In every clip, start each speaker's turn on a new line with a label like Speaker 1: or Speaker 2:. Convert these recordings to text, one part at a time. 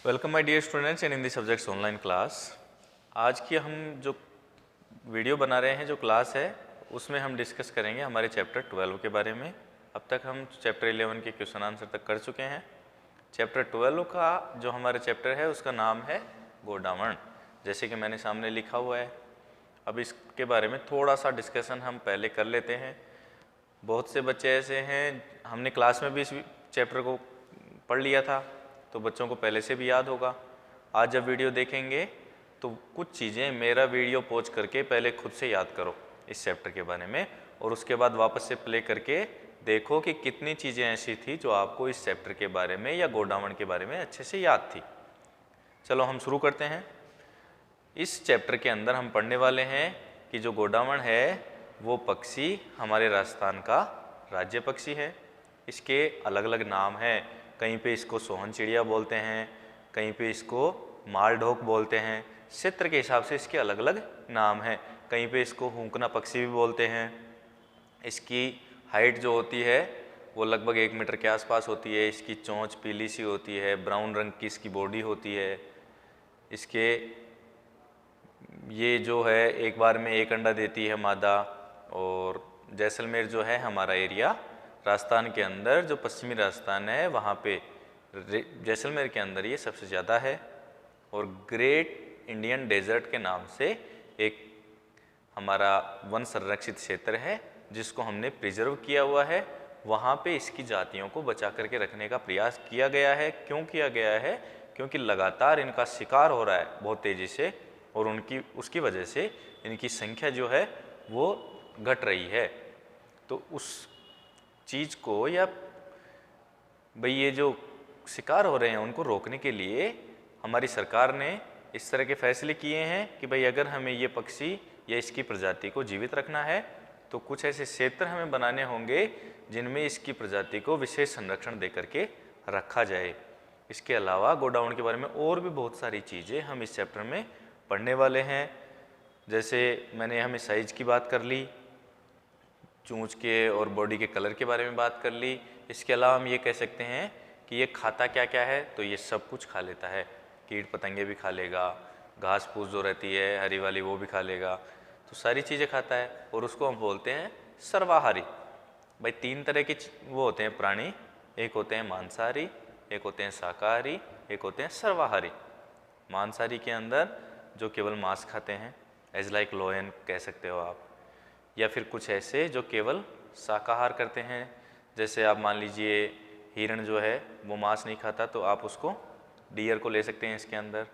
Speaker 1: Welcome my dear students in Hindi subjects online class. आज की हम जो वीडियो बना रहे हैं, जो क्लास है, उसमें हम डिस्कस करेंगे हमारे चैप्टर 12 के बारे में। अब तक हम चैप्टर 11 के क्वेश्चन आंसर तक कर चुके हैं। चैप्टर 12 का जो हमारा चैप्टर है उसका नाम है गोडावण, जैसे कि मैंने सामने लिखा हुआ है। अब इसके बारे में थोड़ा सा डिस्कशन हम पहले कर लेते हैं। बहुत से बच्चे ऐसे हैं, हमने क्लास में भी इस चैप्टर को पढ़ लिया था तो बच्चों को पहले से भी याद होगा। आज जब वीडियो देखेंगे तो कुछ चीज़ें मेरा वीडियो पॉज करके पहले खुद से याद करो इस चैप्टर के बारे में, और उसके बाद वापस से प्ले करके देखो कि कितनी चीज़ें ऐसी थी जो आपको इस चैप्टर के बारे में या गोडावण के बारे में अच्छे से याद थी। चलो हम शुरू करते हैं। इस चैप्टर के अंदर हम पढ़ने वाले हैं कि जो गोडावण है वो पक्षी हमारे राजस्थान का राज्य पक्षी है। इसके अलग अलग नाम हैं। कहीं पे इसको सोहन चिड़िया बोलते हैं, कहीं पे इसको मालढोक बोलते हैं। क्षेत्र के हिसाब से इसके अलग अलग नाम हैं। कहीं पे इसको हुंकना पक्षी भी बोलते हैं। इसकी हाइट जो होती है वो लगभग 1 मीटर के आसपास होती है। इसकी चोंच पीली सी होती है, ब्राउन रंग की इसकी बॉडी होती है। इसके ये जो है एक बार में 1 अंडा देती है मादा। और जैसलमेर जो है हमारा एरिया राजस्थान के अंदर, जो पश्चिमी राजस्थान है वहाँ पे जैसलमेर के अंदर ये सबसे ज़्यादा है। और ग्रेट इंडियन डेजर्ट के नाम से एक हमारा वन संरक्षित क्षेत्र है जिसको हमने प्रिजर्व किया हुआ है। वहाँ पे इसकी जातियों को बचा करके रखने का प्रयास किया गया है। क्यों किया गया है? क्योंकि लगातार इनका शिकार हो रहा है बहुत तेज़ी से, और उसकी वजह से इनकी संख्या जो है वो घट रही है। तो उस चीज़ को, या भाई ये जो शिकार हो रहे हैं उनको रोकने के लिए हमारी सरकार ने इस तरह के फैसले किए हैं कि भाई अगर हमें ये पक्षी या इसकी प्रजाति को जीवित रखना है तो कुछ ऐसे क्षेत्र हमें बनाने होंगे जिनमें इसकी प्रजाति को विशेष संरक्षण दे करके रखा जाए। इसके अलावा गोडावण के बारे में और भी बहुत सारी चीज़ें हम इस चैप्टर में पढ़ने वाले हैं। जैसे मैंने हमें साइज की बात कर ली, चोंच के और बॉडी के कलर के बारे में बात कर ली। इसके अलावा हम ये कह सकते हैं कि ये खाता क्या क्या है, तो ये सब कुछ खा लेता है। कीट पतंगे भी खा लेगा, घास फूस जो रहती है हरी वाली वो भी खा लेगा, तो सारी चीज़ें खाता है। और उसको हम बोलते हैं सर्वाहारी। भाई 3 तरह के वो होते हैं प्राणी, एक होते हैं मांसाहारी, एक होते हैं शाकाहारी, एक होते हैं सर्वाहारी। मांसाहारी के अंदर जो केवल मांस खाते हैं, एज लाइक लोयन कह सकते हो आप, या फिर कुछ ऐसे जो केवल शाकाहार करते हैं। जैसे आप मान लीजिए हिरण जो है वो मांस नहीं खाता, तो आप उसको डियर को ले सकते हैं इसके अंदर।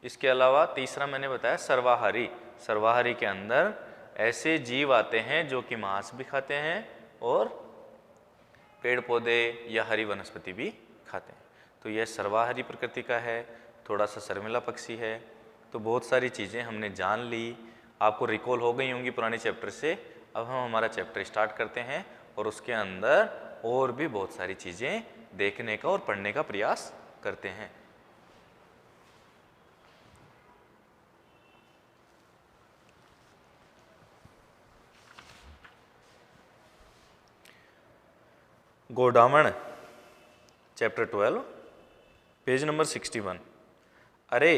Speaker 1: इसके अलावा तीसरा मैंने बताया सर्वाहारी। सर्वाहारी के अंदर ऐसे जीव आते हैं जो कि मांस भी खाते हैं और पेड़ पौधे या हरी वनस्पति भी खाते हैं। तो यह सर्वाहारी प्रकृति का है, थोड़ा सा शर्मिला पक्षी है। तो बहुत सारी चीज़ें हमने जान ली, आपको रिकॉल हो गई होंगी पुराने चैप्टर से। अब हम हमारा चैप्टर स्टार्ट करते हैं और उसके अंदर और भी बहुत सारी चीज़ें देखने का और पढ़ने का प्रयास करते हैं। गोडावण चैप्टर 12 पेज नंबर 61। अरे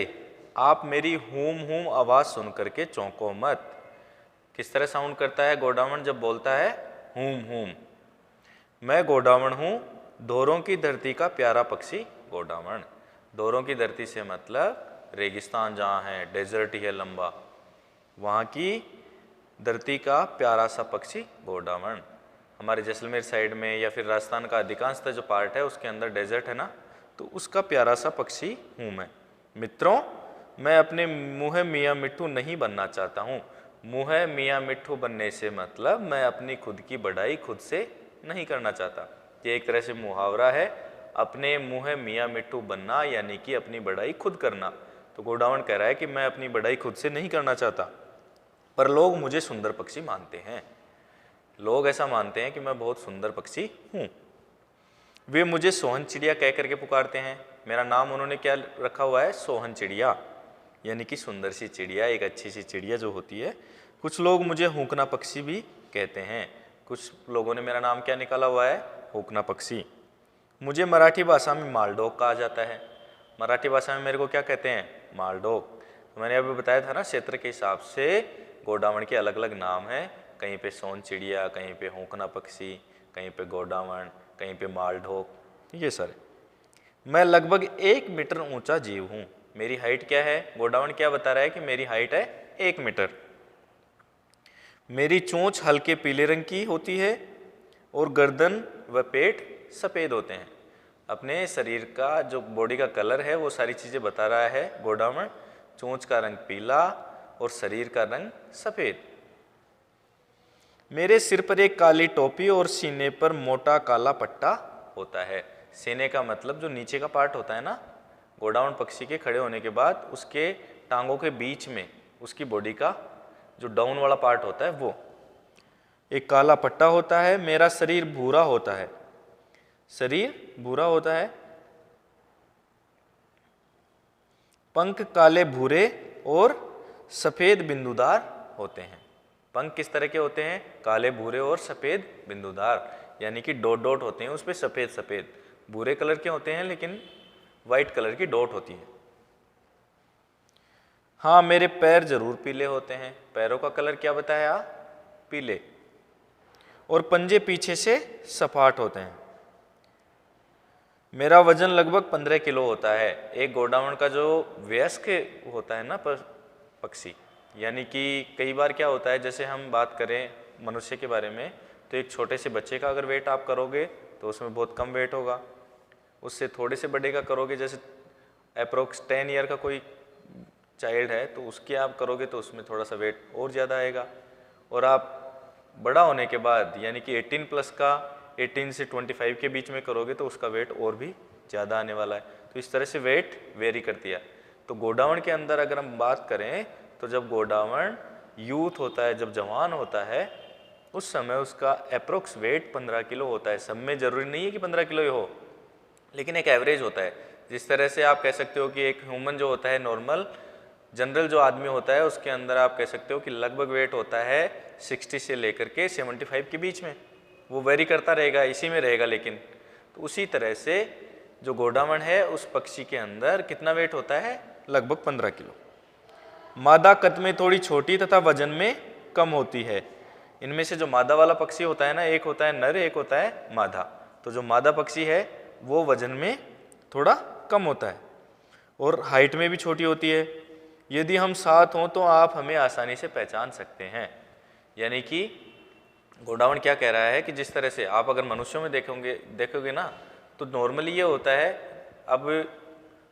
Speaker 1: आप मेरी हूम हूम आवाज़ सुन करके चौंको मत। किस तरह साउंड करता है गोडावण जब बोलता है हूम हूम? मैं गोडावण हूँ, धोरों की धरती का प्यारा पक्षी गोडावण। धोरों की धरती से मतलब रेगिस्तान जहाँ है, डेजर्ट ही है लंबा, वहाँ की धरती का प्यारा सा पक्षी गोडावण। हमारे जैसलमेर साइड में या फिर राजस्थान का अधिकांशतः जो पार्ट है उसके अंदर डेजर्ट है ना, तो उसका प्यारा सा पक्षी हूँ मैं। मित्रों, मैं अपने मुँह मियाँ मिट्ठू नहीं बनना चाहता हूँ। मुँह मियाँ मिट्ठू बनने से मतलब मैं अपनी खुद की बढ़ाई खुद से नहीं करना चाहता। ये एक तरह से मुहावरा है, अपने मुँह मियाँ मिट्ठू बनना यानी कि अपनी बढ़ाई खुद करना। तो गोडावण कह रहा है कि मैं अपनी बढ़ाई खुद से नहीं करना चाहता, पर लोग मुझे सुंदर पक्षी मानते हैं। लोग ऐसा मानते हैं कि मैं बहुत सुंदर पक्षी हूँ। वे मुझे सोहन चिड़िया कह करके पुकारते हैं। मेरा नाम उन्होंने क्या रखा हुआ है? सोहन चिड़िया, यानी कि सुंदर सी चिड़िया, एक अच्छी सी चिड़िया जो होती है। कुछ लोग मुझे हुंकना पक्षी भी कहते हैं। कुछ लोगों ने मेरा नाम क्या निकाला हुआ है? हुंकना पक्षी। मुझे मराठी भाषा में मालढोक कहा जाता है। मराठी भाषा में मेरे को क्या कहते हैं, मालढोक। तो मैंने अभी बताया था ना, क्षेत्र के हिसाब से गोडावण के अलग अलग नाम हैं। कहीं पे सोन चिड़िया, कहीं पे होंकना पक्षी, कहीं पे गोडावण, कहीं पे मालढोक, ये सारे। मैं लगभग 1 मीटर ऊंचा जीव हूँ। मेरी हाइट क्या है, गोडावण क्या बता रहा है कि मेरी हाइट है 1 मीटर। मेरी चोंच हल्के पीले रंग की होती है और गर्दन व पेट सफ़ेद होते हैं। अपने शरीर का जो बॉडी का कलर है वो सारी चीज़ें बता रहा है गोडावण। चोंच का रंग पीला और शरीर का रंग सफ़ेद। मेरे सिर पर एक काली टोपी और सीने पर मोटा काला पट्टा होता है। सीने का मतलब जो नीचे का पार्ट होता है ना, गोडावण पक्षी के खड़े होने के बाद उसके टांगों के बीच में उसकी बॉडी का जो डाउन वाला पार्ट होता है वो एक काला पट्टा होता है। मेरा शरीर भूरा होता है। शरीर भूरा होता है। पंख काले भूरे और सफ़ेद बिंदुदार होते हैं। पंख किस तरह के होते हैं, काले भूरे और सफ़ेद बिंदुदार, यानी कि डॉट डॉट होते हैं उस पर, सफ़ेद सफ़ेद। भूरे कलर के होते हैं लेकिन वाइट कलर की डॉट होती है। हाँ, मेरे पैर जरूर पीले होते हैं। पैरों का कलर क्या बताया, पीले। और पंजे पीछे से सपाट होते हैं। मेरा वजन लगभग 15 किलो होता है। एक गोडावण का जो वयस्क होता है ना पक्षी, यानी कि कई बार क्या होता है, जैसे हम बात करें मनुष्य के बारे में, तो एक छोटे से बच्चे का अगर वेट आप करोगे तो उसमें बहुत कम वेट होगा। उससे थोड़े से बड़े का करोगे, जैसे अप्रोक्स 10 ईयर का कोई चाइल्ड है, तो उसके आप करोगे तो उसमें थोड़ा सा वेट और ज़्यादा आएगा। और आप बड़ा होने के बाद यानी कि 18 प्लस का 18 से 25 के बीच में करोगे तो उसका वेट और भी ज़्यादा आने वाला है। तो इस तरह से वेट वेरी करती है। तो गोडावण के अंदर अगर हम बात करें तो जब गोडावण यूथ होता है, जब जवान होता है, उस समय उसका अप्रोक्स वेट 15 किलो होता है। सब में जरूरी नहीं है कि 15 किलो ही हो, लेकिन एक एवरेज होता है। जिस तरह से आप कह सकते हो कि एक ह्यूमन जो होता है, नॉर्मल जनरल जो आदमी होता है, उसके अंदर आप कह सकते हो कि लगभग वेट होता है 60 से लेकर के 75 के बीच में। वो वेरी करता रहेगा, इसी में रहेगा। लेकिन तो उसी तरह से जो गोडावण है उस पक्षी के अंदर कितना वेट होता है, लगभग 15 किलो। मादा कद में थोड़ी छोटी तथा वजन में कम होती है। इनमें से जो मादा वाला पक्षी होता है ना, एक होता है नर, एक होता है मादा। तो जो मादा पक्षी है वो वजन में थोड़ा कम होता है और हाइट में भी छोटी होती है। यदि हम साथ हों तो आप हमें आसानी से पहचान सकते हैं। यानी कि गोडावण क्या कह रहा है कि जिस तरह से आप अगर मनुष्यों में देखोगे ना, तो नॉर्मली ये होता है, अब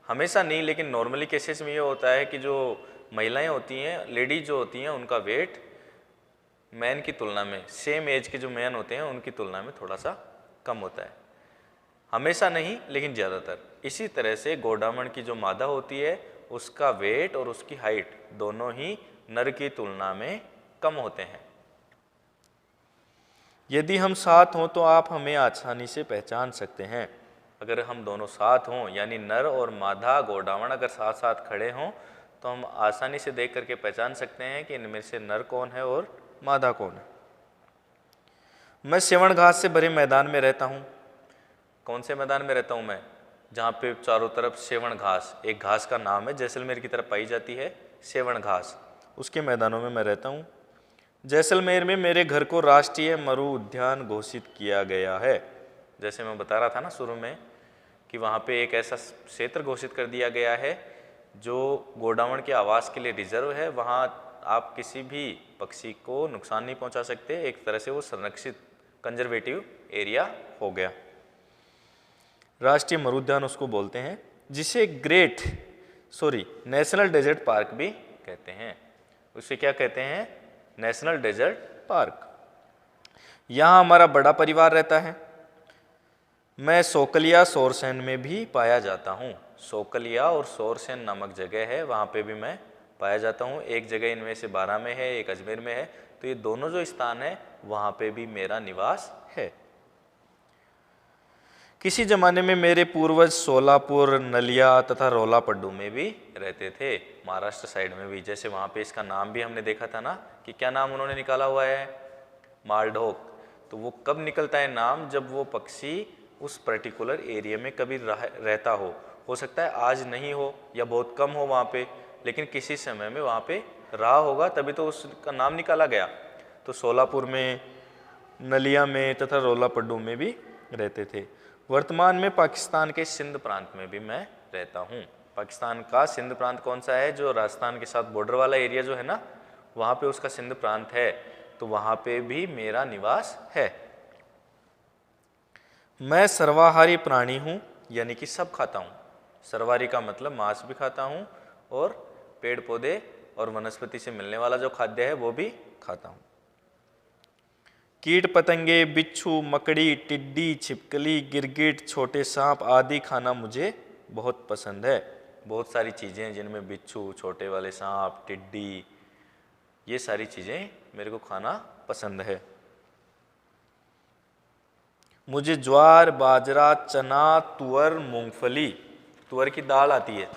Speaker 1: हमेशा नहीं लेकिन नॉर्मली केसेस में ये होता है कि जो महिलाएं होती हैं, लेडीज जो होती हैं, उनका वेट मैन की तुलना में, सेम एज के जो मैन होते हैं उनकी तुलना में थोड़ा सा कम होता है। हमेशा नहीं लेकिन ज़्यादातर। इसी तरह से गोडावण की जो मादा होती है उसका वेट और उसकी हाइट दोनों ही नर की तुलना में कम होते हैं। यदि हम साथ हों तो आप हमें आसानी से पहचान सकते हैं। अगर हम दोनों साथ हों, यानी नर और मादा गोडावण अगर साथ साथ खड़े हों, तो हम आसानी से देख करके पहचान सकते हैं कि इनमें से नर कौन है और मादा कौन है। मैं सेवण घास से भरे मैदान में रहता हूँ। कौन से मैदान में रहता हूँ मैं, जहाँ पे चारों तरफ सेवण घास, एक घास का नाम है, जैसलमेर की तरफ पाई जाती है सेवण घास, उसके मैदानों में मैं रहता हूँ। जैसलमेर में मेरे घर को राष्ट्रीय मरु उद्यान घोषित किया गया है। जैसे मैं बता रहा था ना शुरू में कि वहाँ पे एक ऐसा क्षेत्र घोषित कर दिया गया है जो गोडावण के आवास के लिए रिजर्व है। वहाँ आप किसी भी पक्षी को नुकसान नहीं पहुँचा सकते। एक तरह से वो संरक्षित कंजर्वेटिव एरिया हो गया। राष्ट्रीय मरुद्यान उसको बोलते हैं, जिसे नेशनल डेजर्ट पार्क भी कहते हैं। उसे क्या कहते हैं, नेशनल डेजर्ट पार्क। यहाँ हमारा बड़ा परिवार रहता है। मैं सोकलिया सोरसेन में भी पाया जाता हूँ। सोकलिया और सोरसेन नामक जगह है, वहाँ पे भी मैं पाया जाता हूँ। एक जगह इनमें से बारां में है, एक अजमेर में है। तो ये दोनों जो स्थान है वहाँ पे भी मेरा निवास है। किसी जमाने में मेरे पूर्वज सोलापुर, नलिया तथा रोलापड्डू में भी रहते थे, महाराष्ट्र साइड में भी। जैसे वहाँ पे इसका नाम भी हमने देखा था ना कि क्या नाम उन्होंने निकाला हुआ है, मालढोक। तो वो कब निकलता है नाम, जब वो पक्षी उस पर्टिकुलर एरिया में कभी रहता हो सकता है आज नहीं हो या बहुत कम हो वहाँ पे, लेकिन किसी समय में वहाँ पे रहा होगा, तभी तो उसका नाम निकाला गया। तो सोलापुर में, नलिया में तथा रोलापड्डू में भी रहते थे। वर्तमान में पाकिस्तान के सिंध प्रांत में भी मैं रहता हूँ। पाकिस्तान का सिंध प्रांत कौन सा है? जो राजस्थान के साथ बॉर्डर वाला एरिया जो है ना, वहाँ पे उसका सिंध प्रांत है, तो वहाँ पे भी मेरा निवास है। मैं सर्वाहारी प्राणी हूँ, यानी कि सब खाता हूँ। सर्वाहारी का मतलब मांस भी खाता हूँ और पेड़ पौधे और वनस्पति से मिलने वाला जो खाद्य है वो भी खाता हूँ। कीट पतंगे, बिच्छू, मकड़ी, टिड्डी, छिपकली, गिरगिट, छोटे सांप आदि खाना मुझे बहुत पसंद है। बहुत सारी चीज़ें हैं जिनमें बिच्छू, छोटे वाले सांप, टिड्डी, ये सारी चीज़ें मेरे को खाना पसंद है। मुझे ज्वार, बाजरा, चना, तुअर, मूंगफली, तुअर की दाल आती है,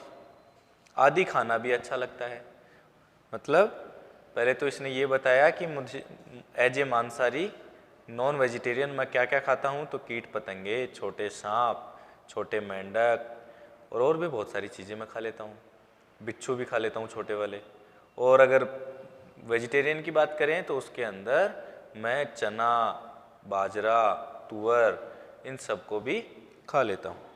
Speaker 1: आदि खाना भी अच्छा लगता है। मतलब पहले तो इसने ये बताया कि मुझे एज ए मांसाहारी नॉन वेजिटेरियन मैं क्या क्या खाता हूँ, तो कीट पतंगे, छोटे सांप, छोटे मेंढक और भी बहुत सारी चीज़ें मैं खा लेता हूँ। बिच्छू भी खा लेता हूँ छोटे वाले। और अगर वेजिटेरियन की बात करें तो उसके अंदर मैं चना, बाजरा, तुअर, इन सबको भी खा लेता हूँ।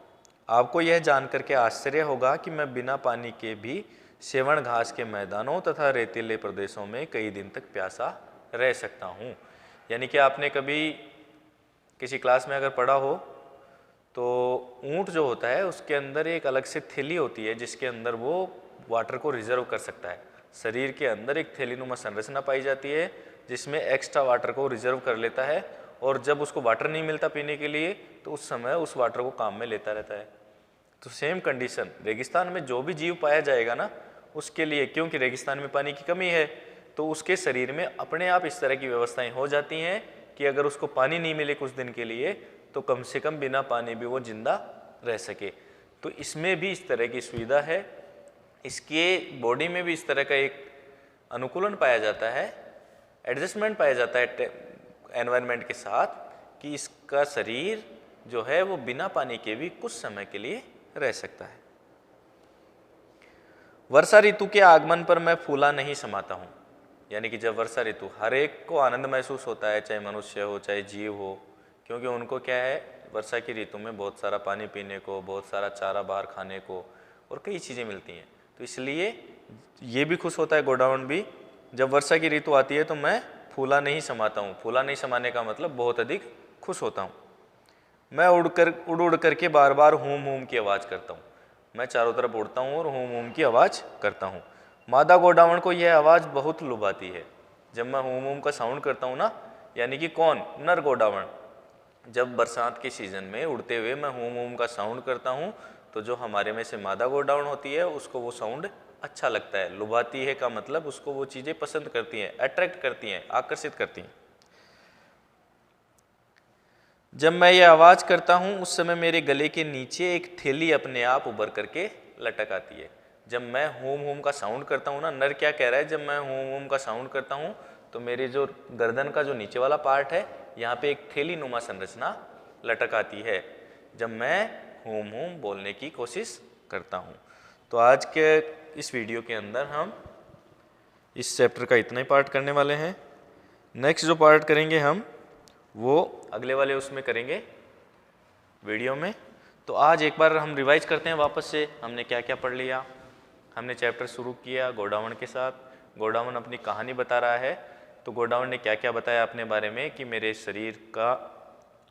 Speaker 1: आपको यह जानकर के आश्चर्य होगा कि मैं बिना पानी के भी सेवण घास के मैदानों तथा रेतीले प्रदेशों में कई दिन तक प्यासा रह सकता हूँ। यानी कि आपने कभी किसी क्लास में अगर पढ़ा हो तो ऊंट जो होता है उसके अंदर एक अलग से थैली होती है जिसके अंदर वो वाटर को रिजर्व कर सकता है। शरीर के अंदर एक थैलीनुमा संरचना पाई जाती है जिसमें एक्स्ट्रा वाटर को रिजर्व कर लेता है, और जब उसको वाटर नहीं मिलता पीने के लिए तो उस समय उस वाटर को काम में लेता रहता है। तो सेम कंडीशन रेगिस्तान में जो भी जीव पाया जाएगा ना, उसके लिए, क्योंकि रेगिस्तान में पानी की कमी है, तो उसके शरीर में अपने आप इस तरह की व्यवस्थाएं हो जाती हैं कि अगर उसको पानी नहीं मिले कुछ दिन के लिए तो कम से कम बिना पानी भी वो जिंदा रह सके। तो इसमें भी इस तरह की सुविधा है, इसके बॉडी में भी इस तरह का एक अनुकूलन पाया जाता है, एडजस्टमेंट पाया जाता है एनवायरनमेंट के साथ, कि इसका शरीर जो है वो बिना पानी के भी कुछ समय के लिए रह सकता है। वर्षा ऋतु के आगमन पर मैं फूला नहीं समाता हूँ। यानी कि जब वर्षा ऋतु, हर एक को आनंद महसूस होता है, चाहे मनुष्य हो चाहे जीव हो, क्योंकि उनको क्या है, वर्षा की ऋतु में बहुत सारा पानी पीने को, बहुत सारा चारा बाहर खाने को और कई चीज़ें मिलती हैं। तो इसलिए ये भी खुश होता है गोडाउन भी, जब वर्षा की ऋतु आती है तो मैं फूला नहीं समाता हूँ। फूला नहीं समाने का मतलब बहुत अधिक खुश होता हूँ। मैं उड़ उड़ करके बार बार हूम हूम की आवाज़ करता हूँ। मैं चारों तरफ उड़ता हूँ और हूम हूम की आवाज़ करता हूँ। मादा गोडावण को यह आवाज़ बहुत लुभाती है। जब मैं हूम हूम का साउंड करता हूँ ना, यानी कि कौन, नर गोडावण, जब बरसात के सीज़न में उड़ते हुए मैं हूम हूम का साउंड करता हूँ तो जो हमारे में से मादा गोडावण होती है उसको वो साउंड अच्छा लगता है। लुभाती है का मतलब उसको वो चीज़ें पसंद करती हैं, अट्रैक्ट करती हैं, आकर्षित करती हैं। जब मैं ये आवाज़ करता हूँ उस समय मेरे गले के नीचे एक थैली अपने आप उभर करके लटक आती है। जब मैं हूम हूम का साउंड करता हूँ ना, नर क्या कह रहा है, जब मैं हूम हूम का साउंड करता हूँ तो मेरे जो गर्दन का जो नीचे वाला पार्ट है, यहाँ पे एक थैली नुमा संरचना लटक आती है जब मैं हूम हूम बोलने की कोशिश करता हूँ। तो आज के इस वीडियो के अंदर हम इस चैप्टर का इतना ही पार्ट करने वाले हैं। नेक्स्ट जो पार्ट करेंगे हम वो अगले वाले उसमें करेंगे वीडियो में। तो आज एक बार हम रिवाइज करते हैं वापस से, हमने क्या क्या पढ़ लिया। हमने चैप्टर शुरू किया गोडावण के साथ। गोडावण अपनी कहानी बता रहा है, तो गोडावण ने क्या क्या बताया अपने बारे में कि मेरे शरीर का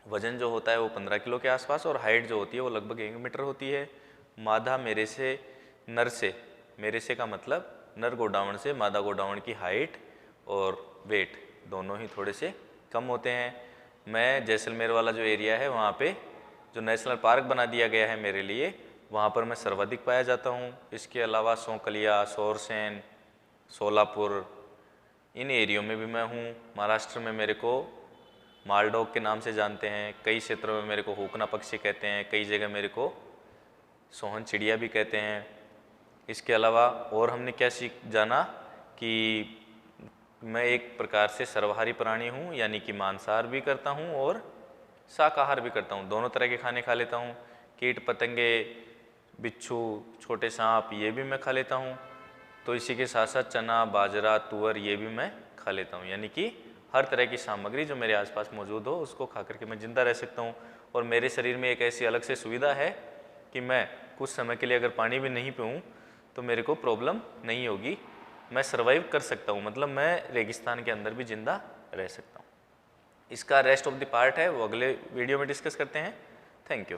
Speaker 1: वजन जो होता है वो 15 किलो के आसपास और हाइट जो होती है वो लगभग 1 मीटर होती है। मादा मेरे से, नर से, मेरे से का मतलब नर गोडावण से मादा गोडावण की हाइट और वेट दोनों ही थोड़े से कम होते हैं। मैं जैसलमेर वाला जो एरिया है वहाँ पे जो नेशनल पार्क बना दिया गया है मेरे लिए, वहाँ पर मैं सर्वाधिक पाया जाता हूँ। इसके अलावा सौंकलिया, सोरसेन, सोलापुर, इन एरियो में भी मैं हूँ। महाराष्ट्र में मेरे को मालडॉग के नाम से जानते हैं, कई क्षेत्रों में मेरे को हुकना पक्षी कहते हैं, कई जगह मेरे को सोहन चिड़िया भी कहते हैं। इसके अलावा और हमने क्या जाना कि मैं एक प्रकार से सर्वहारी प्राणी हूँ, यानी कि मांसाहार भी करता हूँ और शाकाहार भी करता हूँ, दोनों तरह के खाने खा लेता हूँ। कीट पतंगे, बिच्छू, छोटे सांप ये भी मैं खा लेता हूँ। तो इसी के साथ साथ चना, बाजरा, तुअर ये भी मैं खा लेता हूँ। यानी कि हर तरह की सामग्री जो मेरे आसपास मौजूद हो उसको खा करके मैं ज़िंदा रह सकता हूँ। और मेरे शरीर में एक ऐसी अलग से सुविधा है कि मैं कुछ समय के लिए अगर पानी भी नहीं पीऊँ तो मेरे को प्रॉब्लम नहीं होगी, मैं सर्वाइव कर सकता हूँ, मतलब मैं रेगिस्तान के अंदर भी ज़िंदा रह सकता हूँ। इसका रेस्ट ऑफ द पार्ट है वो अगले वीडियो में डिस्कस करते हैं। Thank you.